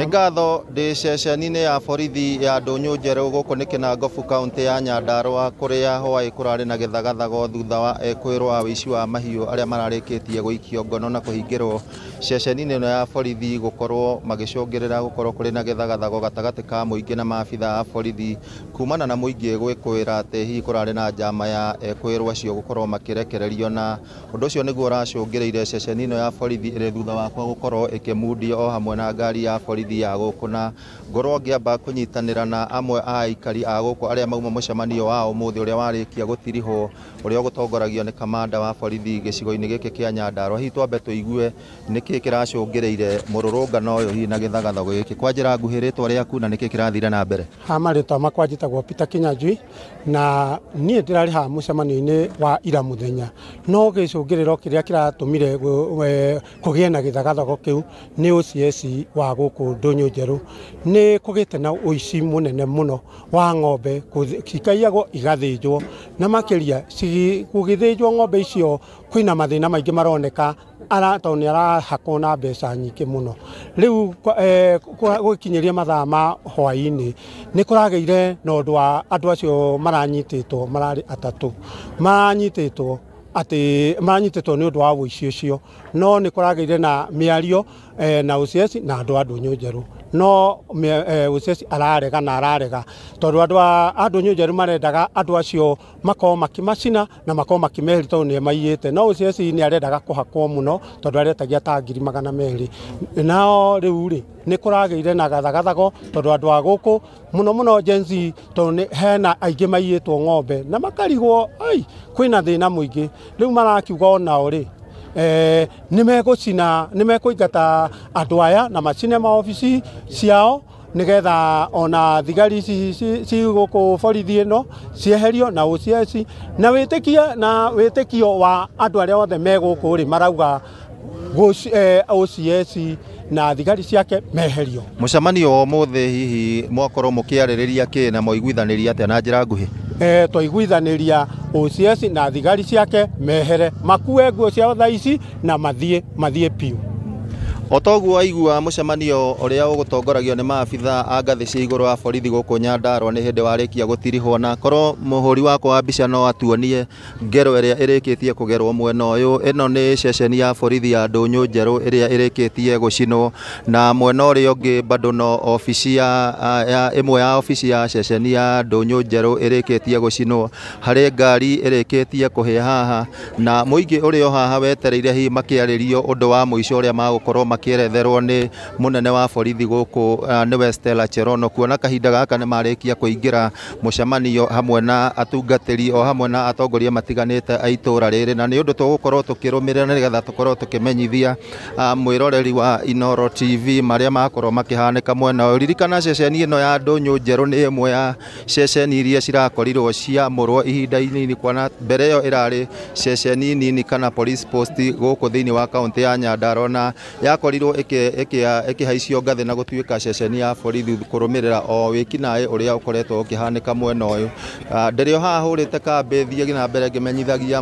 Ngatho ndi ceceni-inĩ ya borithi ya Ndũnyũ Njerũ gũkũ nĩ Kinangobu kaunti ya Nyandarua kũrĩa hwaĩ kũrarĩ na gĩthagathago thutha wa ekũĩrwo a ũici wa mahiũ arĩa mararĩkĩtie gũikio ngono na kũhingĩrwo ceceni-inĩ ĩno ya borithi gũkorwo magĩcũngĩrĩra gũkorwo kũrĩ na gĩthagathago gatagatĩ ka mũingĩ na maabitha a borithi kumana na mũingĩ gwĩkũĩra atĩ hihi kũrarĩ na njama ya ekũĩrwo acio gũkorwo makĩrekererio, na ũndũ ũcio nĩguo ũracũngĩrĩire ceceni ĩno ya borithi ĩrĩ thutha wakwa gũkorwo ĩkĩmundio o hamwe na ngari ya borithi ya gũkũ, na ngorwo ngĩamba kũnyitanĩra na amwe a aikari a gũkũ arĩa mauma mũcemanio wa ũmũthĩ ũrĩa warĩkia gũtirihwo ũrĩa ũgũtongoragio nĩ kamanda wa borithi gĩcigo-inĩ gĩkĩ kĩa Nyandarua. Hihi twambe tũigue nĩkĩ kĩracũngĩrĩire mũrũrũngano ũyũ hihi na gĩthagathago gĩkĩ. Kwa njĩra nguhĩ rĩtwa rĩaku na nĩkĩ kĩrathire na mbere? Marĩtwa makwa njĩtagwo Peter Kinyanjui na niĩ ndĩrarĩ haha mũcemanio-inĩ wa ira mũthenya, no gĩcũngĩrĩro kĩrĩa kĩratũmire kũgĩe na gĩthagathago kĩu nĩ OCS wa gũkũ Ndũnyũ Njerũ. Nĩ kũgĩte na ũici mũnene mũno wa ng'ombe cikaiyagwo igathĩnjwo, na makĩria gũgĩthĩnjwo ng'ombe icio kwĩna mathĩna maingĩ maroneka tondũ nĩ arahakwo na mbeca nyingĩ mũno. Rĩu gũkinyĩria mathaa ma hwaĩ-inĩ nĩ kũragĩire na ũndũ wa andũ acio maranyitĩtwo mararĩ atatũ maranyitĩtwo nĩ ũndũ wa ũici ũcio, no nĩ kũragĩire na mĩario na OCS na andũ a Ndũnyũ Njerũ, no OCS ararega tondũ andũ a Ndũnyũ Njerũ marendaga andũ acio makorwo makĩmacina na makorwo makĩmeheri tondũ nĩ maiyĩte, no OCS nĩ arendaga kũhakwo mũno tondũ aretagia ta 200,000. Nao rĩu rĩ nĩ kũragĩire na gathagathago tondũ andũ a gũkũ mũno Gen Z tondũ hena aingĩ maiyĩtwo ng'ombe na makarigwo kwĩna thĩna mũingĩ. Rĩu marakiuga onao rĩ nĩ mekũingata andũ aya na macine maobici ciao nĩgetha ona thigari cigũkũ borithi ĩno cieherio na OCS na wĩtĩkio wa andũ arĩa othe megũkũ rĩ marauga OCS na thigari ciake meherio. Mũcemanio wa ũmũthĩ hihi mwakorwo mũkĩarĩrĩria kĩ na mwaiguithanĩria atĩa na njĩra nguhĩ? Twaiguithanĩria OCS na thigari ciake mehere, makue nguo ciao thaa ici na mathiĩ piũ. O toguo waigua mũcemanio ũrĩa ũgũtongoragio nĩ maabitha a ngathĩ cia igũrũ wa borithi gũkũ Nyandarua nĩ hĩndĩ warĩkia gũtirihwo, na korwo mũhũri wakwa wa mbica no atuonie ngero ĩrĩa ĩrĩkĩtie kũgerwo mwena ũyũ. Ĩno nĩ ceceni ya borithi ya Ndũnyũ Njerũ ĩrĩa ĩrĩkĩtie gũcinwo, na mwena ũrĩa ũngĩ bado no obici ĩmwe ya obici ya ceceni ya Ndũnyũ Njerũ ĩrĩkĩtie gũcinwo, harĩ ngari ĩrĩkĩtie kũhĩa haha, na mũingĩ ũrĩ o haha wetereire hihi makĩarĩrio ũndũ wa mũico ũrĩa magũkorwo makĩeretherwo nĩ mũnene wa borithi gũkũ nĩwe Stella Cherono, kuona kahinda gaka nĩ marĩkia kũingĩra mũcemanio hamwe na atungatĩri o hamwe na atongoria matiganĩte a itũra rĩrĩ, na nĩ ũndũ tũgũkorwo tũkĩrũmĩrĩra nĩgetha tũkorwo tũkĩmenyithia mwĩroreri wa Inooro TV marĩa makorwo makĩhanĩka mwena ũyũ. Ririkana ceceni ĩno ya Ndũnyũ Njerũ nĩ ĩmwe ya ceceni iria cirakorirwo ciamũrwo ihinda inini, kuona mbere ĩyo ĩrarĩ ceceni nini kana police post gũkũ thĩinĩ wa kaunti ya Nyandarua, na yakorirwo ĩkĩhaicio ngathĩ na gũtuĩka ceceni ya borithi kũrũmĩrĩra o wĩkinaĩ ũrĩa ũkoretwo ũkĩhanĩka mwena ũyũ. Ndĩrĩ o haha hũrĩte kambĩ thiĩ na mbere ngĩmenyithagia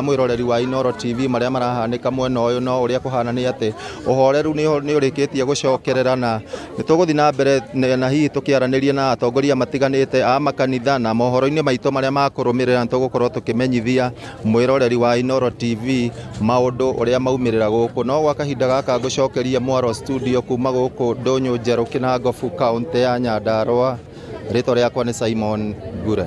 mwĩroreri wa Inooro TV marĩa marahanĩka mwena ũyũ, no ũrĩa kũhana nĩ atĩ ũhoreru nĩ ũrĩkĩtie gũcokerera, na nĩ tũgũthiĩ na mbere na hihi tũkĩaranĩria na atongoria matiganĩte a makanitha, na mohoro-inĩ maitũ marĩa makũrũmĩrĩra nĩ tũgũkorwo tũkĩmenyithia mwĩroreri wa Inooro TV maũndũ ũrĩa maumĩrĩra gũkũ. No gwa kahinda gaka ngũcokeria Mwaro studio kuma gũkũ Ndũnyũ Njerũ, Kinangobu kaunti ya Nyandarua. Rĩtwa rĩakwa nĩ Simon Ngure.